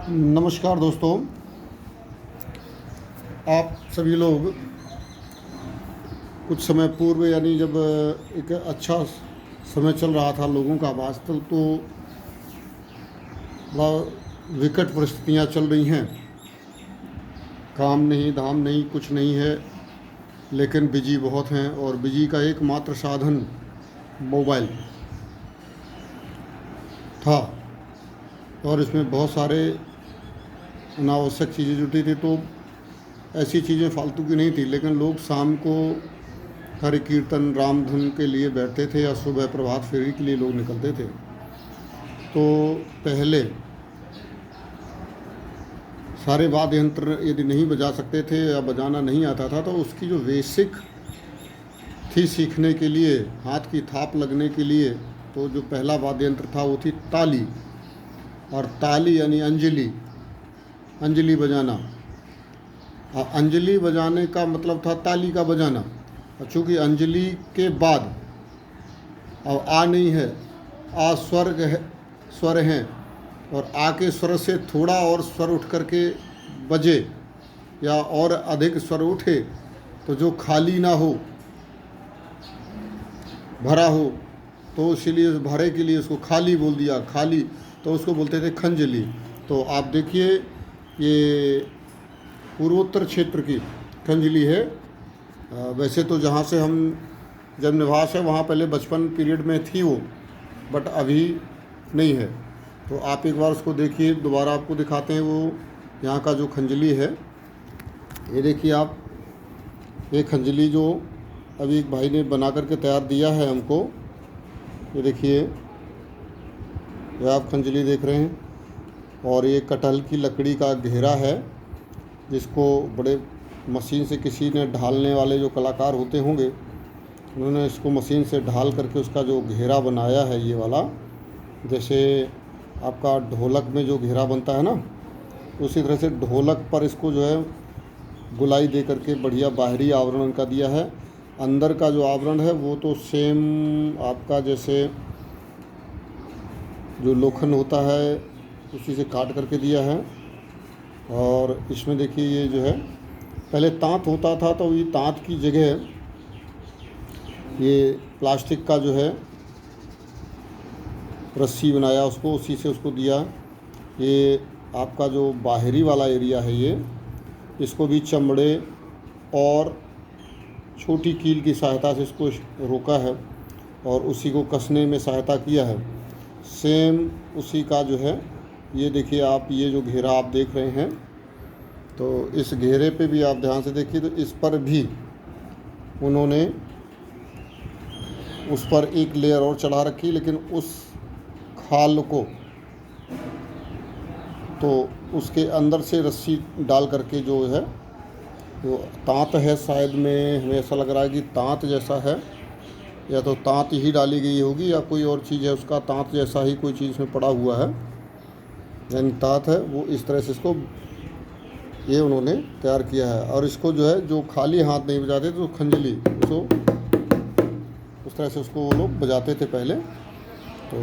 नमस्कार दोस्तों। आप सभी लोग कुछ समय पूर्व यानी जब एक अच्छा समय चल रहा था लोगों का वास्तव तो बड़ा विकट परिस्थितियां चल रही हैं। काम नहीं, धाम नहीं, कुछ नहीं है, लेकिन बिजी बहुत हैं और बिजी का एकमात्र साधन मोबाइल था और इसमें बहुत सारे अनावश्यक चीज़ें जुटी थी। तो ऐसी चीज़ें फालतू की नहीं थी, लेकिन लोग शाम को हरि कीर्तन राम धुन के लिए बैठते थे या सुबह प्रभात फेरी के लिए लोग निकलते थे। तो पहले सारे वाद्य यंत्र यदि नहीं बजा सकते थे या बजाना नहीं आता था तो उसकी जो बेसिक थी सीखने के लिए, हाथ की थाप लगने के लिए, तो जो पहला वाद्य यंत्र था वो थी ताली। और ताली यानी अंजलि, अंजलि बजाना। अंजलि बजाने का मतलब था ताली का बजाना। और चूँकि अंजलि के बाद अब आ नहीं है, आ स्वर्ग है, स्वर हैं, और आ के स्वर से थोड़ा और स्वर उठ करके बजे या और अधिक स्वर उठे तो जो खाली ना हो, भरा हो, तो इसीलिए उस भरे के लिए उसको खाली बोल दिया। खाली तो उसको बोलते थे खंजली। तो आप देखिए ये पूर्वोत्तर क्षेत्र की खंजली है। वैसे तो जहाँ से हम जब निवास है वहाँ पहले बचपन पीरियड में थी वो, बट अभी नहीं है। तो आप एक बार उसको देखिए, दोबारा आपको दिखाते हैं वो यहाँ का जो खंजली है। ये देखिए आप, ये खंजली जो अभी एक भाई ने बना करके तैयार दिया है हमको, ये देखिए, ये आप खंजली देख रहे हैं। और ये कटहल की लकड़ी का घेरा है जिसको बड़े मशीन से किसी ने, ढालने वाले जो कलाकार होते होंगे, उन्होंने इसको मशीन से ढाल करके उसका जो घेरा बनाया है ये वाला, जैसे आपका ढोलक में जो घेरा बनता है ना, उसी तरह से ढोलक पर इसको जो है गुलाई दे करके बढ़िया बाहरी आवरण उनका दिया है। अंदर का जो आवरण है वो तो सेम आपका जैसे जो लोखंड होता है उसी से काट करके दिया है। और इसमें देखिए ये जो है, पहले तांत होता था तो ये तांत की जगह ये प्लास्टिक का जो है रस्सी बनाया, उसको उसी से उसको दिया। ये आपका जो बाहरी वाला एरिया है ये, इसको भी चमड़े और छोटी कील की सहायता से इसको रोका है और उसी को कसने में सहायता किया है। सेम उसी का जो है, ये देखिए आप, ये जो घेरा आप देख रहे हैं, तो इस घेरे पे भी आप ध्यान से देखिए तो इस पर भी उन्होंने उस पर एक लेयर और चढ़ा रखी, लेकिन उस खाल को तो उसके अंदर से रस्सी डाल करके जो है वो तांत है, शायद में हमें ऐसा लग रहा है कि तांत जैसा है, या तो तांत ही डाली गई होगी या कोई और चीज़ है उसका तांत जैसा ही कोई चीज़ में पड़ा हुआ है, यानी तांत है वो। इस तरह से इसको ये उन्होंने तैयार किया है। और इसको जो है, जो खाली हाथ नहीं बजाते तो खंजली, उसको उस तरह से उसको वो लोग बजाते थे पहले। तो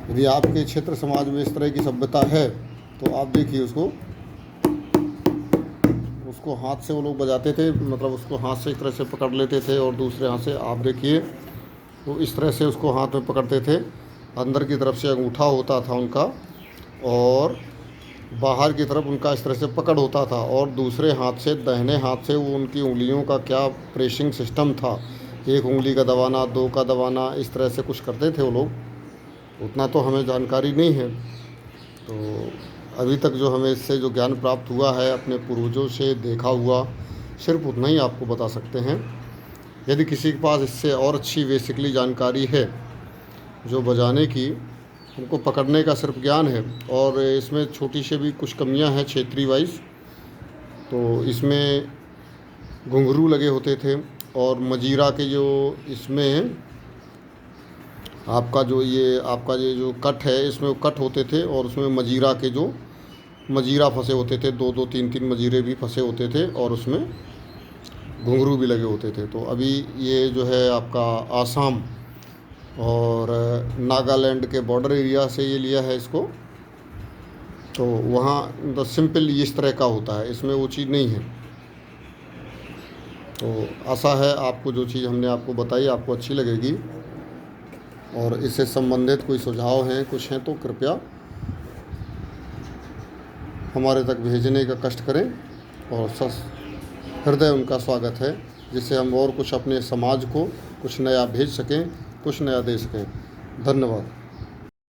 यदि आपके क्षेत्र समाज में इस तरह की सभ्यता है तो आप देखिए उसको हाथ से वो लोग बजाते थे, मतलब उसको हाथ से इस तरह से पकड़ लेते थे और दूसरे हाथ से आप देखिए वो इस तरह से उसको हाथ में पकड़ते थे। अंदर की तरफ से अंगूठा होता था उनका और बाहर की तरफ उनका इस तरह से पकड़ होता था, और दूसरे हाथ से, दाहिने हाथ से वो उनकी उंगलियों का क्या प्रेसिंग सिस्टम था, एक उंगली का दबाना, दो का दबाना, इस तरह से कुछ करते थे वो लोग। उतना तो हमें जानकारी नहीं है। तो अभी तक जो हमें इससे जो ज्ञान प्राप्त हुआ है अपने पूर्वजों से देखा हुआ, सिर्फ उतना ही आपको बता सकते हैं। यदि किसी के पास इससे और अच्छी बेसिकली जानकारी है जो बजाने की, उनको पकड़ने का सिर्फ ज्ञान है, और इसमें छोटी से भी कुछ कमियां हैं क्षेत्रीय वाइज। तो इसमें घुंघरू लगे होते थे और मजीरा के जो इसमें आपका ये जो कट है, इसमें वो कट होते थे और उसमें मजीरा के जो मजीरा फंसे होते थे, दो दो तीन तीन मजीरे भी फंसे होते थे और उसमें घुंघरू भी लगे होते थे। तो अभी ये जो है आपका आसाम और नागालैंड के बॉर्डर एरिया से ये लिया है इसको। तो वहाँ द सिंपल इस तरह का होता है, इसमें वो चीज़ नहीं है। तो आशा है आपको जो चीज़ हमने आपको बताई आपको अच्छी लगेगी, और इससे संबंधित कोई सुझाव हैं कुछ हैं तो कृपया हमारे तक भेजने का कष्ट करें, और हृदय उनका स्वागत है, जिससे हम और कुछ अपने समाज को कुछ नया भेज सकें, कुछ नया दे सकें। धन्यवाद।